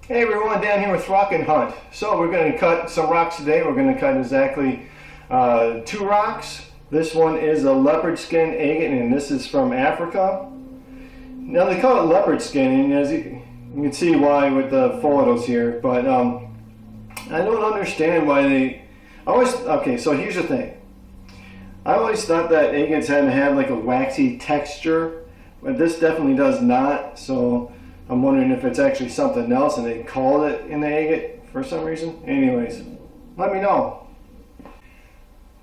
Hey everyone, Dan here with Rock and Hunt. So we're going to cut some rocks today. We're going to cut exactly two rocks. This one is a leopard skin agate, and this is from Africa. Now they call it leopard skin, and as you can see why with the photos here. But I don't understand why they always. Okay, so here's the thing. I always thought that agates had to have like a waxy texture, but this definitely does not. So I'm wondering if it's actually something else and they called it an agate for some reason. Anyways, let me know.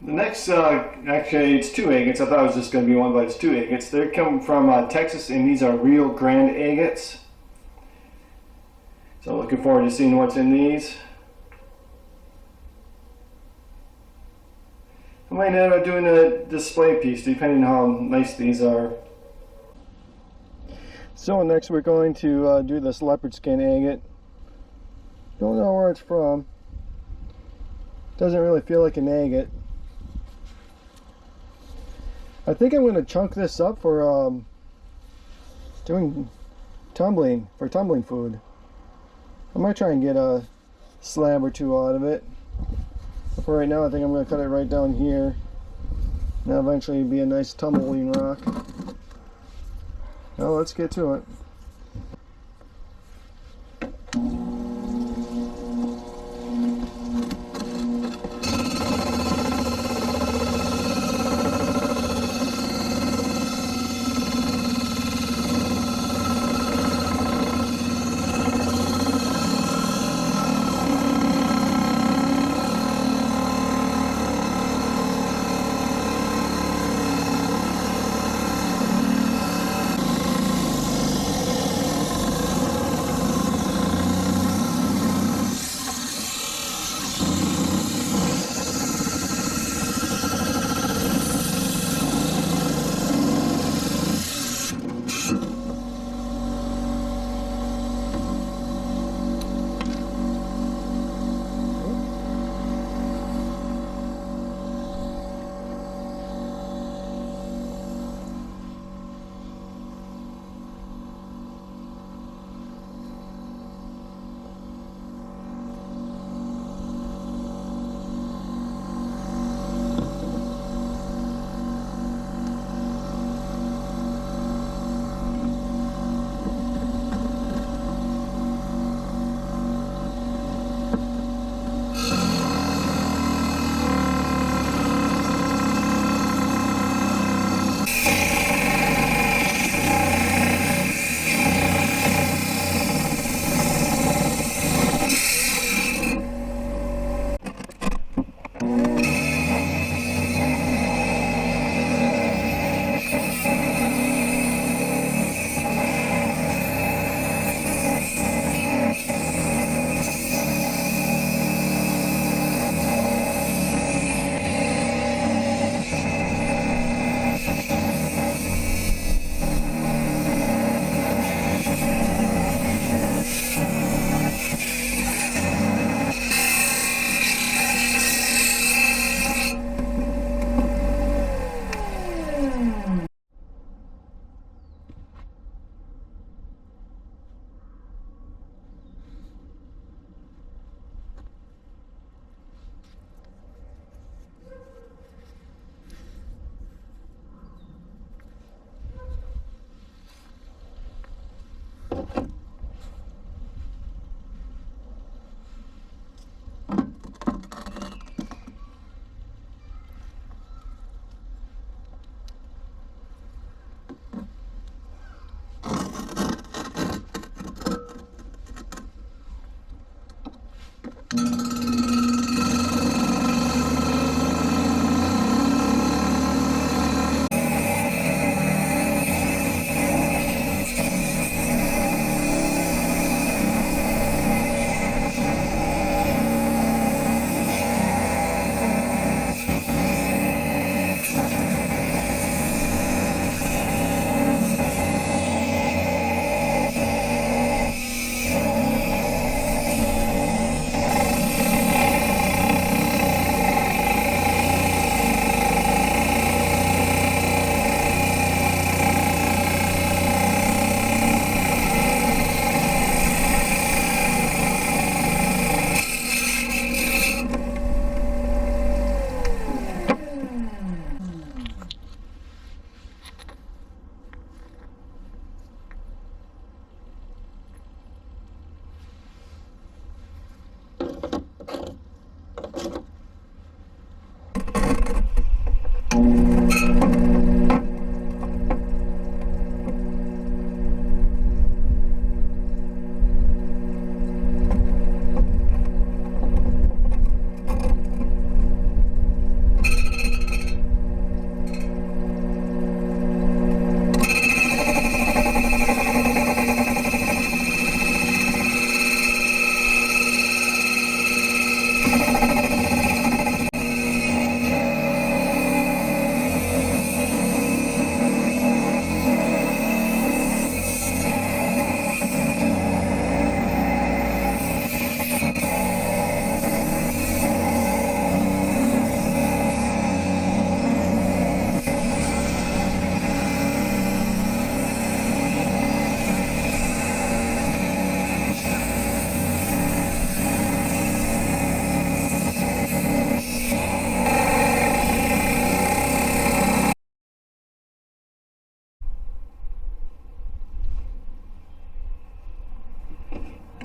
The next, actually it's two agates. I thought it was just going to be one, but it's two agates. They're coming from Texas, and these are real grande agates. So looking forward to seeing what's in these. I might end up doing a display piece depending on how nice these are. So next we're going to do this leopard skin agate. Don't know where it's from. Doesn't really feel like an agate. I think I'm going to chunk this up for doing tumbling food. I might try and get a slab or two out of it. But for right now, I think I'm going to cut it right down here. Now eventually it'll be a nice tumbling rock. Now let's get to it.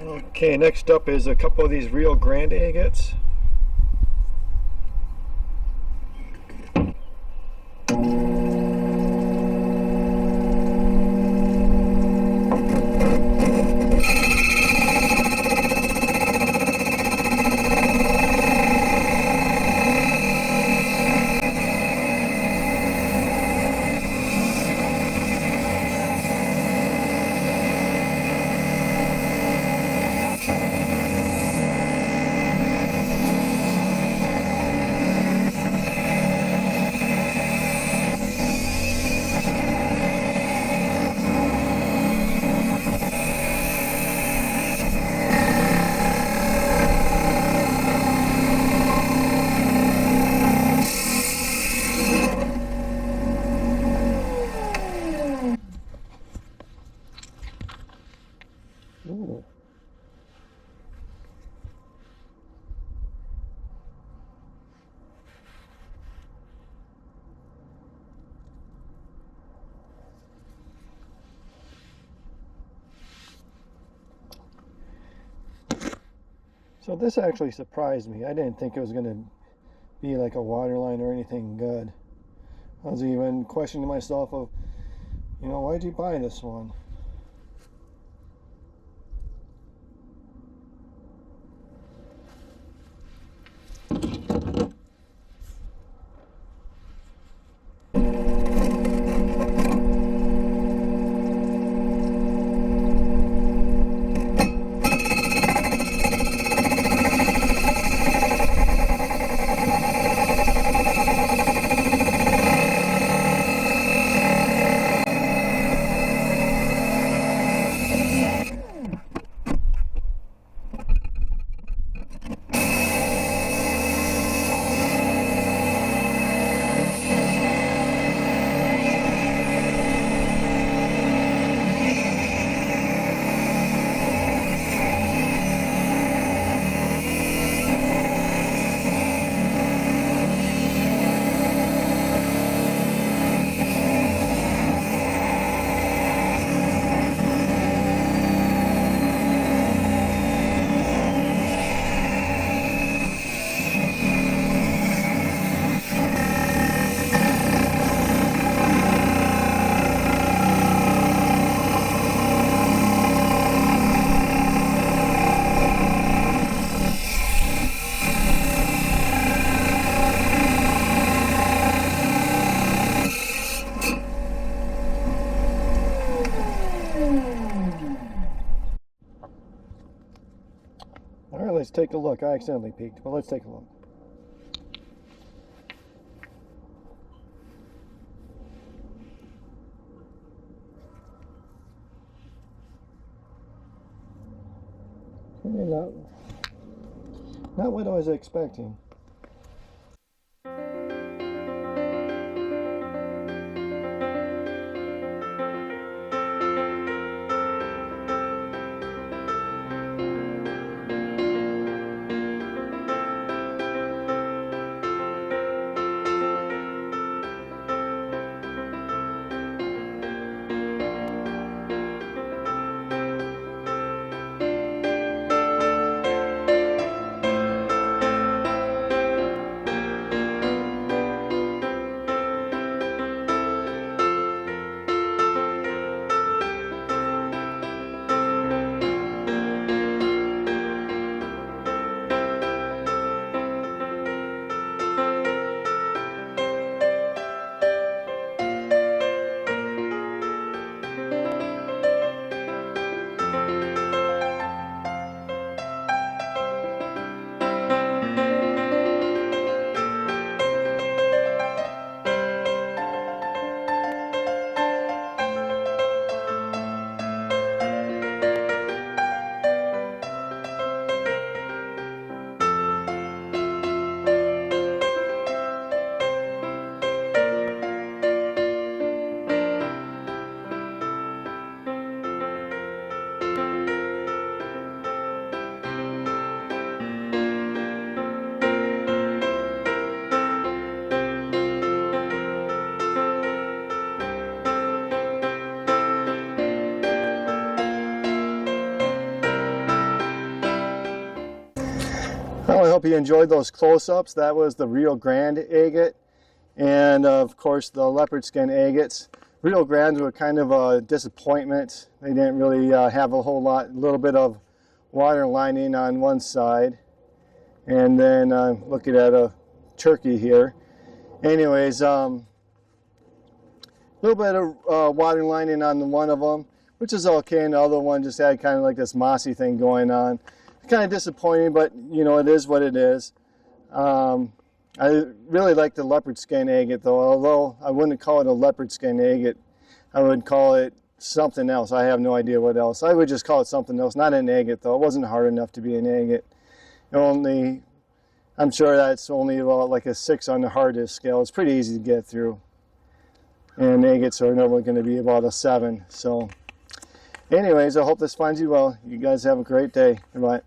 Okay, next up is a couple of these real grande agates. Ooh. So this actually surprised me. I didn't think it was going to be like a water line or anything good. I was even questioning myself of, why'd you buy this one? All right, let's take a look. I accidentally peeked, but let's take a look. Okay, not what I was expecting. Well, I hope you enjoyed those close-ups. That was the Rio Grande agate, and of course the leopard skin agates. Rio Grandes were kind of a disappointment. They didn't really have a whole lot, a little bit of water lining on one side, and then looking at a turkey here. Anyways, a little bit of water lining on the one of them, which is okay, and the other one just had kind of like this mossy thing going on. Kind of disappointing, but you know, it is what it is. I really like the leopard skin agate though, although I wouldn't call it a leopard skin agate. I would call it something else. I have no idea what else. I would just call it something else, not an agate though. It wasn't hard enough to be an agate. Only, I'm sure that's only about like a 6 on the hardest scale. It's pretty easy to get through. And agates are normally going to be about a 7. So anyways, I hope this finds you well. You guys have a great day. Goodbye.